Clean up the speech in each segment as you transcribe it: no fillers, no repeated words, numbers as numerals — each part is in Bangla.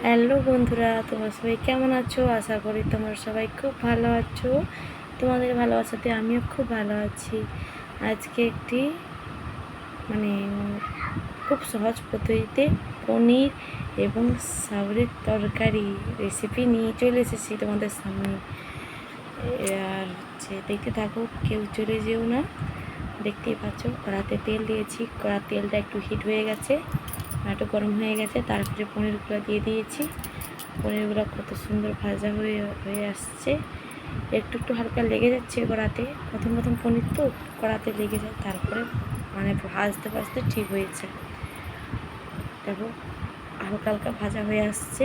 হ্যালো বন্ধুরা, তোমরা সবাই কেমন আছো? আশা করি তোমরা সবাই খুব ভালো আছো। তোমাদের ভালোবাসাতে আমিও খুব ভালো আছি। আজকে একটি মানে খুব সহজ পদ্ধতিতে পনির এবং সাবরের তরকারি রেসিপি নিয়ে চলে এসেছি তোমাদের সামনে। আর দেখতে থাকো, কেউ চলে যেও না। দেখতেই পাচ্ছ, কড়াতে তেল দিয়েছি। কড়ার তেলটা একটু হিট হয়ে গেছে, একটু গরম হয়ে গেছে। তারপরে পনিরগুলো দিয়ে দিয়েছি। পনিরগুলো কত সুন্দর ভাজা হয়ে হয়ে আসছে। একটু একটু হালকা লেগে যাচ্ছে কড়াতে, প্রথম প্রথম পনির তো কড়াতে লেগে যায়, তারপরে ভাজতে ভাজতে ঠিক হয়েছে। দেখো, হালকা হালকা ভাজা হয়ে আসছে।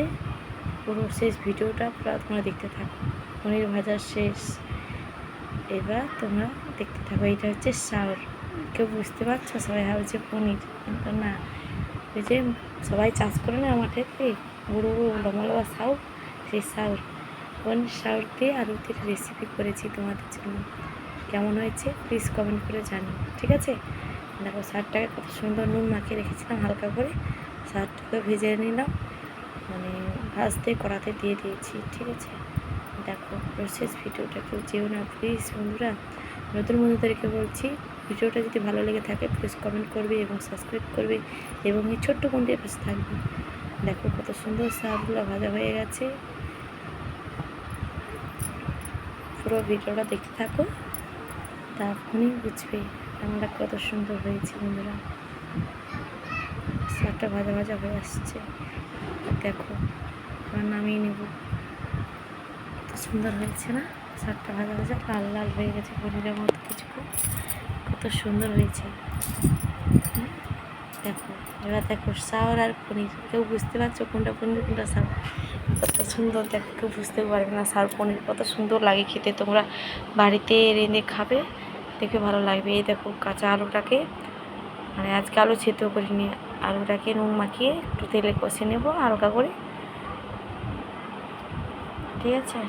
পুরো শেষ ভিডিওটা পুরো তোমরা দেখতে থাকো। পনির ভাজা শেষ, এবার তোমরা দেখতে থাকো। এইটা হচ্ছে শাউর। কেউ বুঝতে পারছো? সবাই ভাবছে পনির, কিন্তু না। ওই যে সবাই চাষ করে না মাঠেতে, বড়ো বড়ো লম্বা লম্বা শাউর, সেই শাউর। পনির শাউর দিয়ে আলু দিয়ে রেসিপি করেছি তোমাদের জন্য। কেমন হয়েছে প্লিজ কমেন্ট করে জানিও, ঠিক আছে? দেখো, শাকটাকে কত সুন্দর নুন মাখিয়ে রেখেছিলাম হালকা করে। শাকটাকে ভেজে নিলাম, ভাজতে কড়াতে দিয়ে দিয়েছি, ঠিক আছে? দেখো, প্রসেস ভিডিওটা কেউ যেও না প্লিজ বন্ধুরা। নতুন বন্ধুদেরকে বলছি, ভিডিওটা যদি ভালো লেগে থাকে প্লিজ কমেন্ট করবে এবং সাবস্ক্রাইব করবে এবং এই ছোট্ট বোনটির পাশে থাকবে। দেখো কত সুন্দর শাকগুলো ভাজা হয়ে গেছে। পুরো ভিডিওটা দেখতে থাকো, তারপরেই বুঝবে রান্নাটা কত সুন্দর হয়েছে বন্ধুরা। শাকটা ভাজা ভাজা হয়ে আসছে। দেখো, এবার নামিয়ে নেব। কত সুন্দর হয়েছে না? শাকটা ভাজা ভাজা লাল লাল হয়ে গেছে, পনিরের মতো কিছু। কত সুন্দর হয়েছে। দেখো, এবার দেখো শাওর আর পনির। কেউ বুঝতে পারছো কোনটা পনির কোনটা শাওর? কত সুন্দর, দেখো, কেউ বুঝতে পারবে না। শাওর পনির কত সুন্দর লাগে খেতে। তোমরা বাড়িতে রেঁধে খাবে, দেখে ভালো লাগবে। এই দেখো, কাঁচা আলুটাকে আজকে আলু সেদ্ধ করিনি, আলুটাকে নুন মাখিয়ে একটু তেলে কষে নেবো হালকা করে, ঠিক আছে?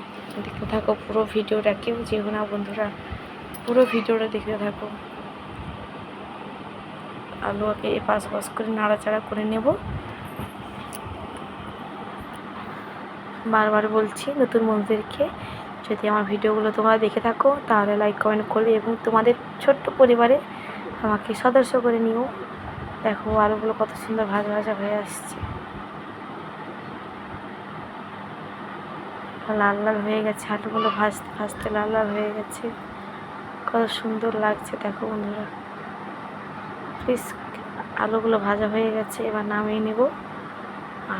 দেখতে থাকো পুরো ভিডিওটা, কেউ যেও না বন্ধুরা, পুরো ভিডিওটা দেখতে থাকো। আলুকে এপাশ ওপাশ করে নাড়াচাড়া করে নেব। বারবার বলছি নতুন বন্ধুদেরকে, যদি আমার ভিডিওগুলো তোমরা দেখে থাকো তাহলে লাইক কমেন্ট করবে এবং তোমাদের ছোট্ট পরিবারে আমাকে সদস্য করে নিও। দেখো, আলুগুলো কত সুন্দর ভাজা ভাজা হয়ে আসছে, লাল লাল হয়ে গেছে। আলুগুলো ভাজতে ভাজতে লাল লাল হয়ে গেছে, কত সুন্দর লাগছে। দেখো বন্ধুরা, প্লিজ, আলুগুলো ভাজা হয়ে গেছে, এবার নামিয়ে নেব।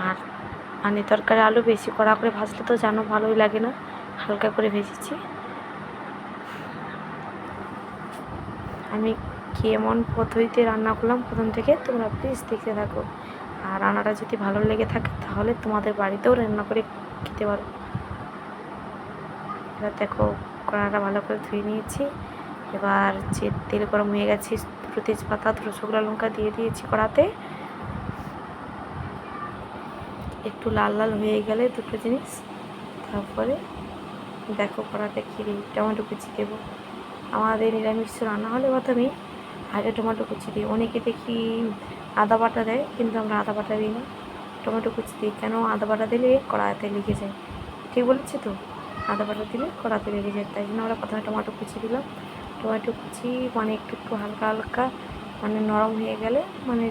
আর তরকারি আলু বেশি কড়া করে ভাজলে তো জানো ভালোই লাগে না, হালকা করে ভেজেছি। আমি কেমন পদ্ধতিতে রান্না করলাম প্রথম থেকে, তোমরা প্লিজ দেখতে থাকো। আর রান্নাটা যদি ভালো লেগে থাকে তাহলে তোমাদের বাড়িতেও রান্না করে খেতে পারো। এবার দেখো, কড়াটা ভালো করে ধুয়ে নিয়েছি। এবার যে তেল গরম হয়ে গেছে, দুটো তেজপাতা, দুটো শুকনো লঙ্কা দিয়ে দিয়েছি কড়াতে। একটু লাল লাল হয়ে গেলে দুটো জিনিস, তারপরে দেখো কড়াতে খিরে টমেটো কুচি দেবো। আমাদের নিরামিষ রান্না হলে প্রথমেই আগে টমেটো কুচি দিই। অনেকে দেখি আদা বাটা দেয়, কিন্তু আমরা আদা বাটা দিই না, টমেটো কুচি দিই। কেন? আদা বাটা দিলে কড়াতে লেগে যায়। ঠিক বলেছি তো? আদা বাটা দিলে কড়াতে লেগে যায়, তাই জন্য আমরা প্রথমে টমেটো কুচি দিলাম। টমেটো কুচি একটু একটু হালকা হালকা নরম হয়ে গেলে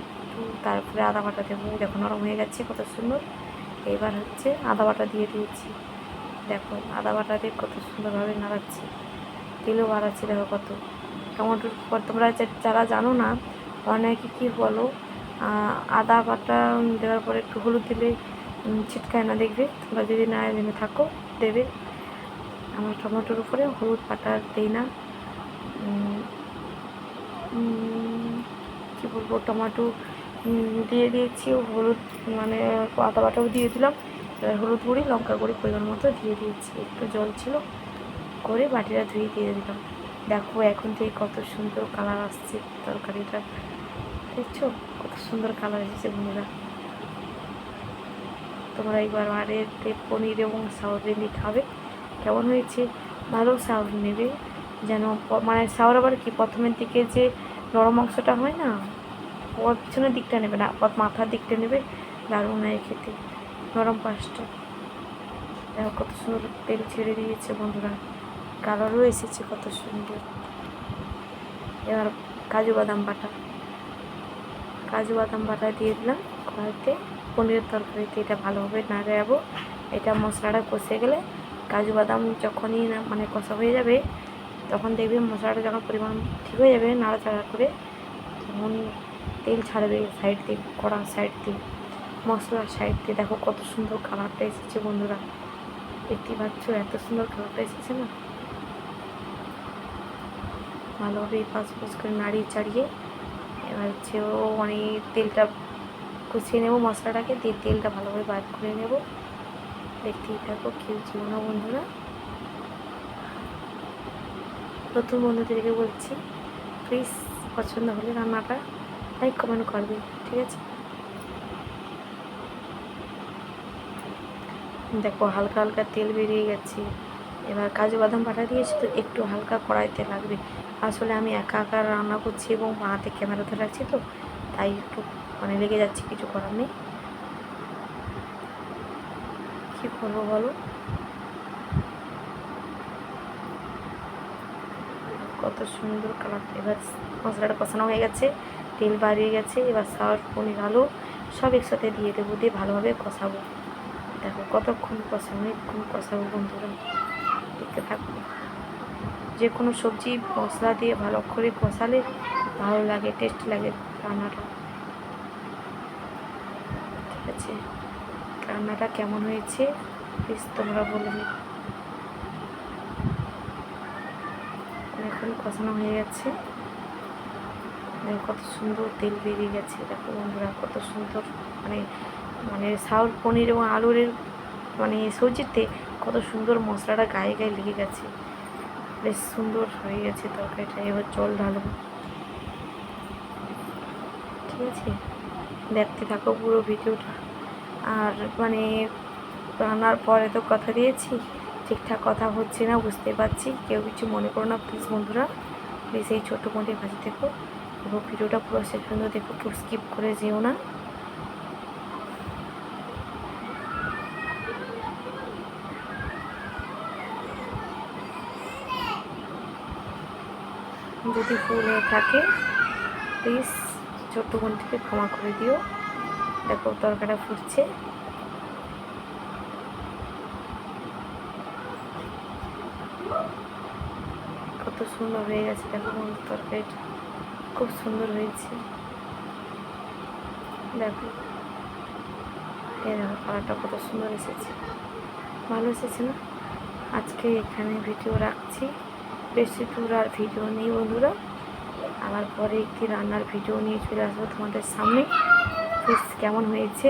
একটু তারপরে আদা বাটা দেবো। দেখো, নরম হয়ে গেছে কত সুন্দর। এবার আদা বাটা দিয়ে দিয়েছি। দেখো, আদা বাটা দিয়ে কত সুন্দরভাবে নাড়াচ্ছি, তেলও বাড়াচ্ছি। দেখো কত টমেটোর পর তোমরা যারা জানো না, অনেকে কী বলো, আদা বাটা দেওয়ার পরে একটু হলুদ দিলে ছিটকায় না, দেখবে। তোমরা যদি না জেনে থাকো দেবে। আমরা টমেটোর উপরে হলুদ বাটা দিই না। কী বলবো, টমেটো দিয়ে দিয়েছি, হলুদ আদা বাটাও দিয়ে দিলাম। এবার হলুদ গুঁড়ি, লঙ্কা গুঁড়ি পরিমাণ মতো দিয়ে দিয়েছি। একটু জল ছিল, করে বাটিটা ধুয়ে দিয়ে দিলাম। দেখো, এখন থেকে কত সুন্দর কালার আসছে তরকারিটা, দেখছো কত সুন্দর কালার এসেছে বন্ধুরা। তোমরা একবার বাড়িতে পনির এবং শাউর রেঁধে খাবে, কেমন হয়েছে। ভালো শাউর নেবে, যেন শাউর আবার কি, প্রথমের দিকে যে নরম অংশটা হয় না, ওর পিছনের দিকটা নেবে না, মাথার দিকটা নেবে, দারুণ হয় খেতে। নরম পাঁচটা। দেখো কত সুন্দর তেল ছেড়ে দিয়েছে বন্ধুরা, কালারও এসেছে কত সুন্দর। এবার কাজু বাদাম বাটা দিয়ে দিলাম কড়াইতে। পনিরের তরকারিতে এটা ভালোভাবে নাড়াবো। এটা মশলাটা কষে গেলে কাজু বাদাম যখনই না মানে কষা হয়ে যাবে, তখন দেখবে মশলাটা যখন পরিমাণ ঠিক হয়ে যাবে, নাড়াচাড়া করে তখন তেল ছাড়বে সাইড দিয়ে, কড়ার সাইড দিয়ে, মশলার সাইড দিয়ে। দেখো কত সুন্দর কালারটা এসেছে বন্ধুরা, দেখতেই পাচ্ছ এত সুন্দর কালারটা এসেছে না। ভালোভাবে পাঁচ করে নাড়িয়ে চাড়িয়ে এবার হচ্ছে অনেক তেলটা কষিয়ে নেবো, মশলাটাকে দিয়ে তেলটা ভালোভাবে বার করে নেব। দেখতেই থাকো, কেউ ছিল না বন্ধুরা। নতুন বন্ধুদেরকে বলছি, প্লিজ পছন্দ হলে রান্নাটা লাইক কমেন্ট করবে, ঠিক আছে? দেখো হালকা হালকা তেল বেরিয়ে গেছে। এবার কাজু বাদাম বাটা দিয়েছি তো একটু হালকা কড়াইতে লাগবে। আসলে আমি একা একা রান্না করছি এবং হাতে ক্যামেরা ধরে রাখছি, তো তাই একটু মানে লেগে যাচ্ছে, কিছু করার নেই, কী করবো বলো। কত সুন্দর কালার। এবার মশলাটা কষানো হয়ে গেছে, তেল বাড়িয়ে গেছে। এবার সার পনির আলু সব একসাথে দিয়ে দেবো, দিয়ে ভালোভাবে কষাবো। দেখো কতক্ষণ কষাবো, অনেকক্ষণ কষাবো বন্ধুরা, দেখতে থাকবো। যে কোনো সবজি মশলা দিয়ে ভালো করে কষালে ভালো লাগে, টেস্ট লাগে রান্নাটা, ঠিক আছে? রান্নাটা কেমন হয়েছে প্লিজ তোমরা বলবে। এখন কষানো হয়ে গেছে, কত সুন্দর তেল বেরিয়ে গেছে। দেখো বন্ধুরা কত সুন্দর, মানে মানে সাউর পনির এবং আলুর মানে সবজিতে কত সুন্দর মশলাটা গায়ে গায়ে লেগে গেছে, বেশ সুন্দর হয়ে গেছে তরকারিটা। এবার জল ঢালবো, ঠিক আছে? দেখতে থাকো পুরো ভিডিওটা। আর মানে রান্নার পরে তো কথা দিয়েছি, ঠিকঠাক কথা হচ্ছে না বুঝতে পারছি, কেউ কিছু মনে করো না প্লিজ বন্ধুরা। প্লিজ এই ছোট্ট পনির ভাজি দেখো, পুরো ভিডিওটা পুরো শেষ পর্যন্ত দেখো, কেউ স্কিপ করে যেও না। যদি ভুল হয়ে থাকে প্লিজ ছোট্ট বোনটিকে ক্ষমা করে দিও। দেখো তরকারিটা ফুটছে, কত সুন্দর হয়ে গেছে। দেখো বন্ধু তরকারিটা খুব সুন্দর হয়েছে, দেখো এই দেখো কালারটা কত সুন্দর এসেছে, ভালো এসেছে না? আজকে এখানে ভিডিও রাখছি, বেশি দূর আর ভিডিও নেই বন্ধুরা। আবার পরে একটি রান্নার ভিডিও নিয়ে চলে আসবো তোমাদের সামনে। প্লিজ কেমন হয়েছে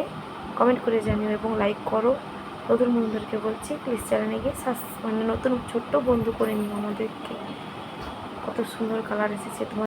কমেন্ট করে জানিও এবং লাইক করো। নতুন বন্ধুদেরকে বলছি প্লিজ চ্যানেলে গিয়ে মানে নতুন ছোট্ট বন্ধু করে নিও আমাদেরকে। কত সুন্দর কালার এসেছে তোমার।